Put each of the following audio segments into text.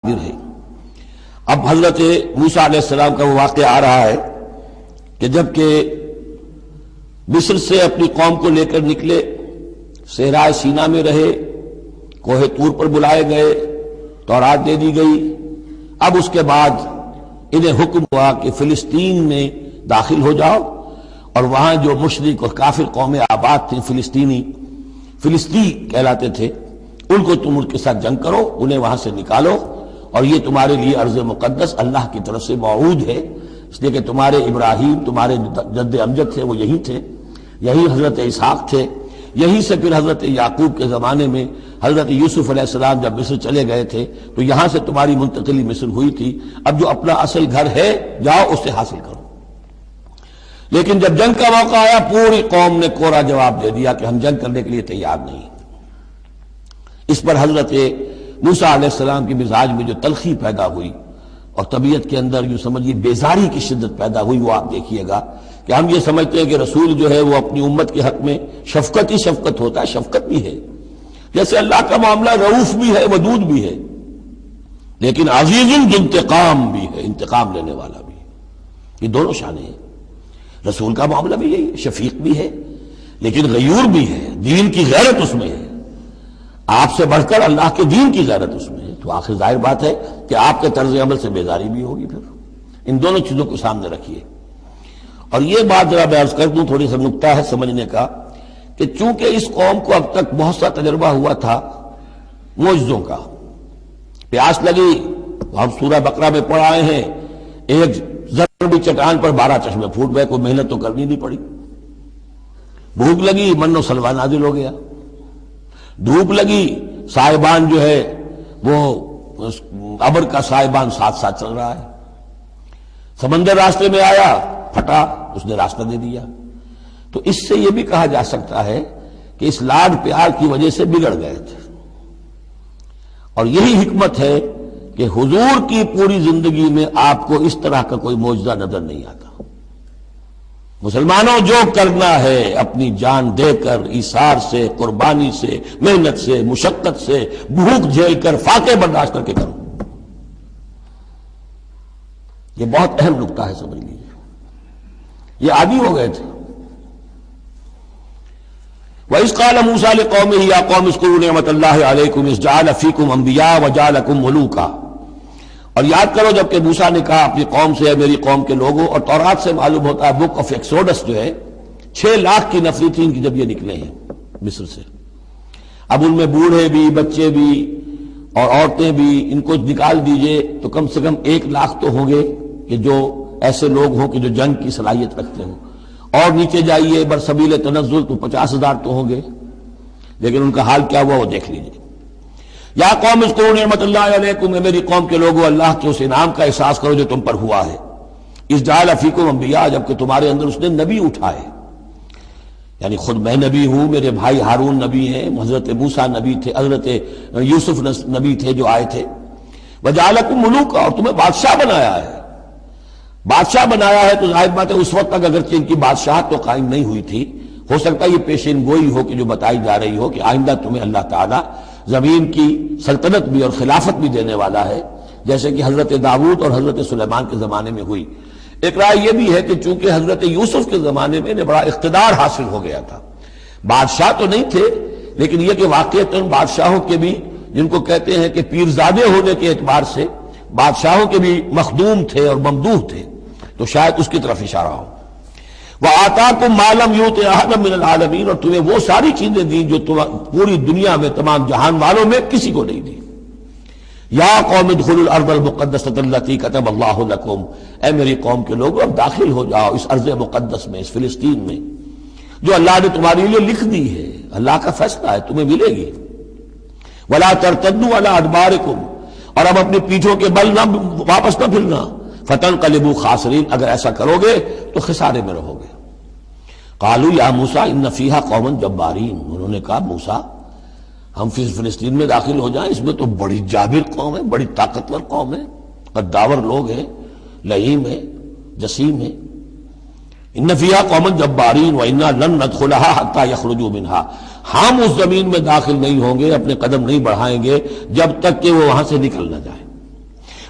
ہے۔ اب حضرت موسیٰ علیہ السلام کا وہ واقعہ آ رہا ہے کہ جب کہ مصر سے اپنی قوم کو لے کر نکلے، صحرائے سینا میں رہے، کوہ طور پر بلائے گئے، تورات دے دی گئی۔ اب اس کے بعد انہیں حکم ہوا کہ فلسطین میں داخل ہو جاؤ، اور وہاں جو مشرک اور کافر قومیں آباد تھیں، فلسطی کہلاتے تھے، ان کو تم ان کے ساتھ جنگ کرو، انہیں وہاں سے نکالو، اور یہ تمہارے لیے ارض مقدس اللہ کی طرف سے موعود ہے، اس لیے کہ تمہارے ابراہیم، تمہارے جد امجد تھے، وہ یہی تھے، یہی حضرت اسحاق تھے، یہی سے پھر حضرت یعقوب کے زمانے میں حضرت یوسف علیہ السلام جب مصر چلے گئے تھے تو یہاں سے تمہاری منتقلی مصر ہوئی تھی۔ اب جو اپنا اصل گھر ہے جاؤ اسے حاصل کرو۔ لیکن جب جنگ کا موقع آیا، پوری قوم نے کوڑا جواب دے دیا کہ ہم جنگ کرنے کے لیے تیار نہیں۔ اس پر حضرت موسیٰ علیہ السلام کی مزاج میں جو تلخی پیدا ہوئی اور طبیعت کے اندر یوں سمجھیے بیزاری کی شدت پیدا ہوئی، وہ آپ دیکھیے گا کہ ہم یہ سمجھتے ہیں کہ رسول جو ہے وہ اپنی امت کے حق میں شفقت ہی شفقت ہوتا ہے، شفقت بھی ہے، جیسے اللہ کا معاملہ رؤوف بھی ہے، ودود بھی ہے، لیکن عزیز انتقام بھی ہے، انتقام لینے والا بھی ہے۔ یہ دونوں شانیں ہیں۔ رسول کا معاملہ بھی یہی ہے، شفیق بھی ہے لیکن غیور بھی ہے، دین کی غیرت اس میں ہے، آپ سے بڑھ کر اللہ کے دین کی غیرت اس میں ہے، تو آخر ظاہر بات ہے کہ آپ کے طرز عمل سے بیزاری بھی ہوگی۔ پھر ان دونوں چیزوں کو سامنے رکھیے۔ اور یہ بات ذرا میں عرض کر دوں، تھوڑی سا نکتہ ہے سمجھنے کا، کہ چونکہ اس قوم کو اب تک بہت سا تجربہ ہوا تھا معجزوں کا، پیاس لگی، ہم سورہ بقرہ میں پڑھ آئے ہیں، ایک ضربی چٹان پر 12 چشمے پھوٹ گئے، کوئی محنت تو کرنی نہیں پڑی۔ بھوک لگی، من و سلوہ نازل ہو گیا۔ دھوپ لگی، سائبان جو ہے وہ ابر کا سائبان ساتھ ساتھ چل رہا ہے۔ سمندر راستے میں آیا، پھٹا، اس نے راستہ دے دیا۔ تو اس سے یہ بھی کہا جا سکتا ہے کہ اس لاڈ پیار کی وجہ سے بگڑ گئے تھے، اور یہی حکمت ہے کہ حضور کی پوری زندگی میں آپ کو اس طرح کا کوئی معجزہ نظر نہیں آتا۔ مسلمانوں، جو کرنا ہے اپنی جان دے کر، ایثار سے، قربانی سے، محنت سے، مشقت سے، بھوک جھیل کر، فاقے برداشت کر کے کرو۔ یہ بہت اہم نکتہ ہے، سمجھ لیجیے۔ یہ عادی ہو گئے تھے۔ وَإِذْ قَالَ مُوسَىٰ لِقَوْمِهِ يَا قَوْمِ اذْكُرُوا نِعْمَةَ اللَّهِ عَلَيْكُمْ إِذْ جَعَلَ فِيكُمْ أَنْبِيَاءَ وَجَعَلَكُمْ مُلُوكًا۔ اور یاد کرو جب کہ موسیٰ نے کہا اپنی قوم سے، میری قوم کے لوگوں، اور تورات سے معلوم ہوتا ہے، بک آف ایکسوڈس جو ہے، 6 لاکھ کی نفری تھی ان کی جب یہ نکلے ہیں مصر سے۔ اب ان میں بوڑھے بھی، بچے بھی اور عورتیں بھی، ان کو نکال دیجئے تو کم سے کم 1 لاکھ تو ہوں گے کہ جو ایسے لوگ ہوں کہ جو جنگ کی صلاحیت رکھتے ہوں، اور نیچے جائیے برسبیل تنزل تو 50,000 تو ہوں گے، لیکن ان کا حال کیا ہوا وہ دیکھ لیجئے۔ یا قوم اذکروا نعمت اللہ علیکم، میری قوم کے لوگوں، اللہ کے اس انعام کا احساس کرو جو تم پر ہوا ہے۔ اذ جعل فیکم انبیاء، جبکہ تمہارے اندر اس نے نبی اٹھائے، یعنی خود میں نبی ہوں، میرے بھائی ہارون نبی ہیں، حضرت موسیٰ نبی تھے، حضرت یوسف نبی تھے جو آئے تھے۔ وجعلکم ملوکا، اور تمہیں بادشاہ بنایا ہے۔ بادشاہ بنایا ہے تو ظاہر بات ہے اس وقت تک اگرچہ ان کی بادشاہت تو قائم نہیں ہوئی تھی، ہو سکتا ہے یہ پیشین گوئی ہو کہ جو بتائی جا رہی ہو کہ آئندہ تمہیں اللہ تعالیٰ زمین کی سلطنت بھی اور خلافت بھی دینے والا ہے، جیسے کہ حضرت داؤد اور حضرت سلیمان کے زمانے میں ہوئی۔ ایک رائے یہ بھی ہے کہ چونکہ حضرت یوسف کے زمانے میں انہیں بڑا اقتدار حاصل ہو گیا تھا، بادشاہ تو نہیں تھے، لیکن یہ کہ واقعتاً بادشاہوں کے بھی، جن کو کہتے ہیں کہ پیرزادے ہونے کے اعتبار سے بادشاہوں کے بھی مخدوم تھے اور ممدوح تھے، تو شاید اس کی طرف اشارہ ہو۔ وَآتَاكُم مَّا لَمْ يُؤْتِ أَحَدًا مِّنَ الْعَالَمِينَ، اور تمہیں وہ ساری چیزیں دیں جو پوری دنیا میں تمام جہان والوں میں کسی کو نہیں دی۔ یا قوم ادخلوا الارض المقدسۃ التي كتب اللہ لكم، اے میری قوم کے لوگوں اب داخل ہو جاؤ اس ارض مقدس میں، اس فلسطین میں جو اللہ نے تمہارے لیے لکھ دی ہے، اللہ کا فیصلہ ہے، تمہیں ملے گی۔ ولا ترتدوا على ادباركم، اور اب اپنی پیٹھوں کے بل نہ واپس نہ پھرنا، فتنقلبوا خاسرین، اگر ایسا کرو گے تو خسارے میں رہو گے۔ قالوا یا موسیٰ ان فیہا قوما جبارین، انہوں نے کہا موسیٰ ہم فلسطین میں داخل ہو جائیں، اس میں تو بڑی جابر قوم ہے، بڑی طاقتور قوم ہے، قداور لوگ ہیں، لئیم ہے، جسیم ہے۔ ان فیہا قوما جبارین وانا لن ندخلها حتی یخرجوا منها، ہم اس زمین میں داخل نہیں ہوں گے، اپنے قدم نہیں بڑھائیں گے جب تک کہ وہ وہاں سے نکل نہ جائیں۔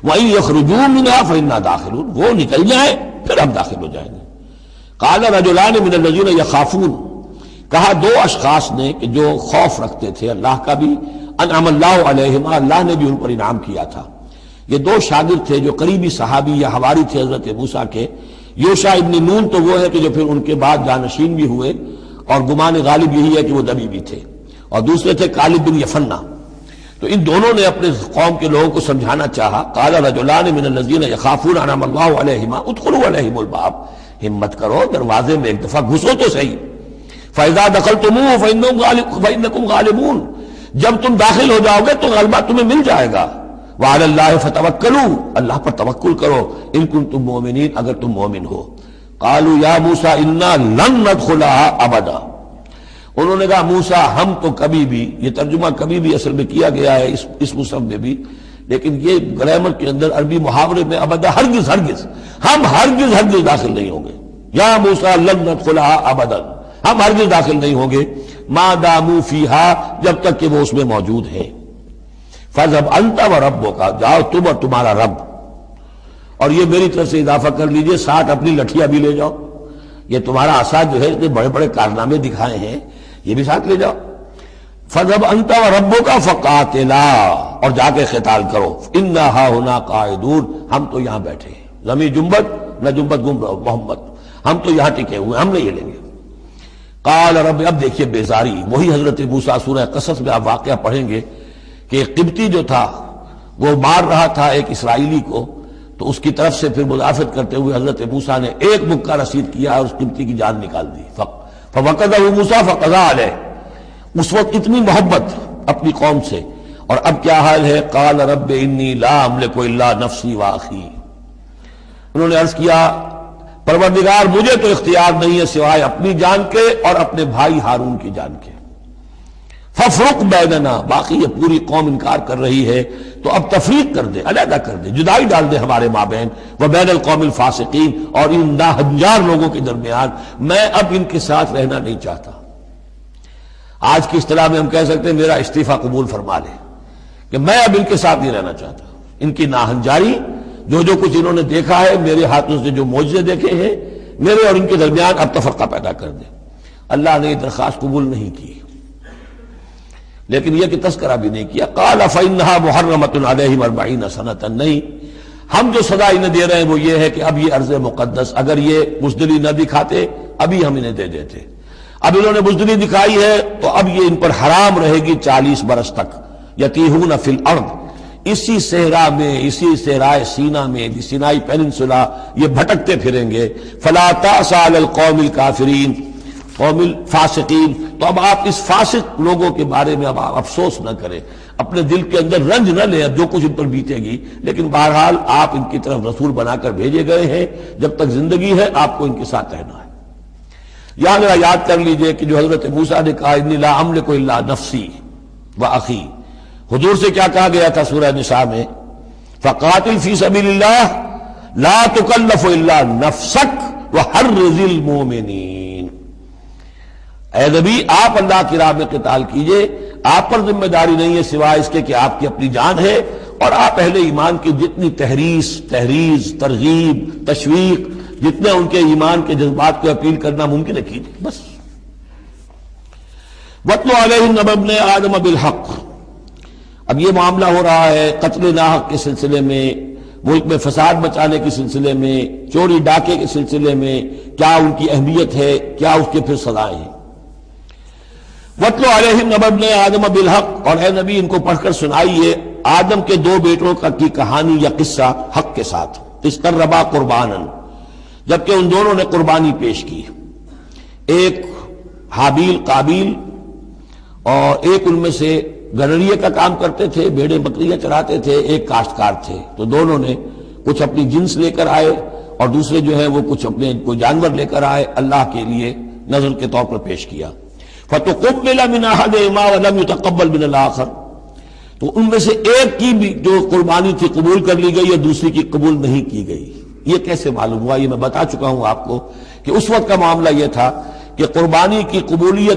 وَإِن يَخْرُجُوا مِنْهَا فَإِنَّا دَاخِلُونَ، وہ نکل جائیں پھر ہم داخل ہو جائیں گے۔ قَالَ رَجُلَانِ مِنَ الَّذِينَ يَخَافُونَ، کہا دو اشخاص نے کہ جو خوف رکھتے تھے اللہ کا بھی، انعم اللہ علیہما، اللہ نے بھی ان پر انعام کیا تھا۔ یہ دو شاگرد تھے جو قریبی صحابی یا حواری تھے حضرت موسیٰ کے۔ یوشع ابن نون تو وہ ہے کہ جو پھر ان کے بعد جانشین بھی ہوئے، اور گمان غالب یہی ہے کہ وہ نبی بھی تھے، اور دوسرے تھے کالب بن یفنہ۔ تو ان دونوں نے اپنے قوم کے لوگوں کو سمجھانا چاہا۔ قال رجلان من الذین یخافون انعم اللہ علیہما ادخلوا علیہم الباب، ہمت کرو دروازے میں ایک دفعہ گھسو تو صحیح۔ فاذا دخلتموہ فانکم غالبون، جب تم داخل ہو جاؤ گے تو غلبہ تمہیں مل جائے گا۔ وعلی اللہ فتوکلوا، اللہ پر توکل کرو، ان کنتم مؤمنین، اگر تم مومن ہو۔ قالوا یا موسیٰ انا لن ندخلها ابدا، انہوں نے کہا موسیٰ ہم تو کبھی بھی، یہ ترجمہ کبھی بھی اصل میں کیا گیا ہے اس مصحف میں بھی، لیکن یہ گرامر کے اندر عربی محاورے میں ابدا، ہرگز ہرگز، ہم ہرگز ہرگز داخل نہیں ہوں گے۔ یا موسیٰ لن ندخلها ابدا، ہم ہرگز داخل نہیں ہوں گے، ما داموا فیہا، جب تک کہ وہ اس میں موجود ہیں۔ فاذهب انت وربک، جاؤ تم اور تمہارا رب، اور یہ میری طرف سے اضافہ کر لیجئے، ساتھ اپنی لٹھیاں بھی لے جاؤ، یہ تمہارا عصا جو ہے اس نے بڑے بڑے کارنامے دکھائے ہیں، یہ بھی ساتھ لے جاؤ۔ فاذهب انت وربک فقاتلا، اور جا کے قتال کرو، انا ہاہنا قاعدون، ہم تو یہاں بیٹھے ہیں، ضمیر جنبت نہ جنبت گم رہو محمد، ہم تو یہاں ٹکے ہوئے، ہم نہیں ہلیں گے۔ قال رب، اب دیکھیے بیزاری، وہی حضرت موسیٰ سورہ قصص میں آپ واقعہ پڑھیں گے کہ ایک قبطی جو تھا وہ مار رہا تھا ایک اسرائیلی کو، تو اس کی طرف سے پھر مدافعت کرتے ہوئے حضرت موسیٰ نے ایک مکہ رسید کیا اور اس قبطی کی جان نکال دی۔ فوقظہ موسیٰ فقضى علیہ، اس وقت اتنی محبت اپنی قوم سے، اور اب کیا حال ہے؟ قال رب انی لا املک الا نفسی واخی، انہوں نے عرض کیا پروردگار مجھے تو اختیار نہیں ہے سوائے اپنی جان کے اور اپنے بھائی ہارون کی جان کے۔ ففرق بیننا، باقی یہ پوری قوم انکار کر رہی ہے تو اب تفریق کر دے، علیحدہ کر دے، جدائی ڈال دے ہمارے مابین، وبین القوم الفاسقین، اور ان ناہنجار لوگوں کے درمیان، میں اب ان کے ساتھ رہنا نہیں چاہتا۔ آج کی اصطلاح میں ہم کہہ سکتے ہیں میرا استعفیٰ قبول فرما لے، کہ میں اب ان کے ساتھ نہیں رہنا چاہتا، ان کی ناہنجاری، جو کچھ انہوں نے دیکھا ہے، میرے ہاتھوں سے جو معجزے دیکھے ہیں، میرے اور ان کے درمیان اب تفرقہ پیدا کر دے۔ اللہ نے یہ درخواست قبول نہیں کی، لیکن یہ کہ تذکرہ بھی نہیں کیا۔ قال فإنها محرمة عليهم 40 سنة، نہیں، ہم جو سزا انہیں دے رہے ہیں وہ یہ ہے کہ اب یہ ارض مقدس، اگر یہ بزدلی نہ دکھاتے ابھی ہم انہیں دے دیتے، اب انہوں نے بزدلی دکھائی ہے تو اب یہ ان پر حرام رہے گی 40 برس تک۔ یتیہون فی الارض، اسی صحرا میں، اسی صحرائے سینا میں، سینائی پیننسولا، یہ بھٹکتے پھریں گے۔ فلا تأس علی القوم الکافرین، قوم الفاسقین، تو اب آپ اس فاسق لوگوں کے بارے میں اب آپ افسوس نہ کریں، اپنے دل کے اندر رنج نہ لیں جو کچھ ان پر بیتے گی، لیکن بہرحال آپ ان کی طرف رسول بنا کر بھیجے گئے ہیں، جب تک زندگی ہے آپ کو ان کے ساتھ رہنا ہے۔ یہاں ذرا یاد کر لیجئے کہ جو حضرت موسیٰ نے کہا انی لا املک الا نفسی واخی، حضور سے کیا کہا گیا تھا سورہ نساء میں؟ فقاتل فی سبیل اللہ لا تکلف الا نفسک وحرض المؤمنین، اے نبی آپ اللہ کی راہ میں قتال کیجئے، آپ پر ذمہ داری نہیں ہے سوائے اس کے کہ آپ کی اپنی جان ہے، اور آپ اہل ایمان کی جتنی تحریض، ترغیب، تشویق، جتنے ان کے ایمان کے جذبات کو اپیل کرنا ممکن ہے کیجئے بس۔ وَاتْلُ عَلَيْهِمْ نَبَأَ ابْنَيْ آدَمَ بِالْحَقِّ، اب یہ معاملہ ہو رہا ہے قتل ناحق کے سلسلے میں، ملک میں فساد مچانے کے سلسلے میں، چوری ڈاکے کے سلسلے میں، کیا ان کی اہمیت ہے، کیا اس کے پھر سزائیں ہیں۔ وَاتْلُ عَلَيْهِمْ نَبَأَ ابْنَيْ آدَمَ بِالْحَقِّ، اور اے نبی ان کو پڑھ کر سنائیے آدم کے دو بیٹوں کی کہانی یا قصہ حق کے ساتھ، اِسْتَرَّبَا قُرْبَانًا، جبکہ ان دونوں نے قربانی پیش کی، ایک حابیل قابیل، اور ایک ان میں سے گڈریے کا کام کرتے تھے، بھیڑیں بکریاں چراتے تھے، ایک کاشتکار تھے، تو دونوں نے کچھ اپنی جنس لے کر آئے اور دوسرے جو ہے وہ کچھ اپنے کوئی جانور لے کر آئے، اللہ کے لیے نذر کے طور پر پیش کیا۔ فَتُقُبِّلَ مِنْ أَحَدِهِمَا وَلَمْ يُتَقَبَّلْ مِنَ الْآخَرِ، تو ان میں سے ایک کی بھی جو قربانی تھی قبول کر لی گئی اور دوسری کی قبول نہیں کی گئی۔ یہ کیسے معلوم ہوا؟ یہ میں بتا چکا ہوں آپ کو کہ اس وقت کا معاملہ یہ تھا کہ قربانی کی قبولیت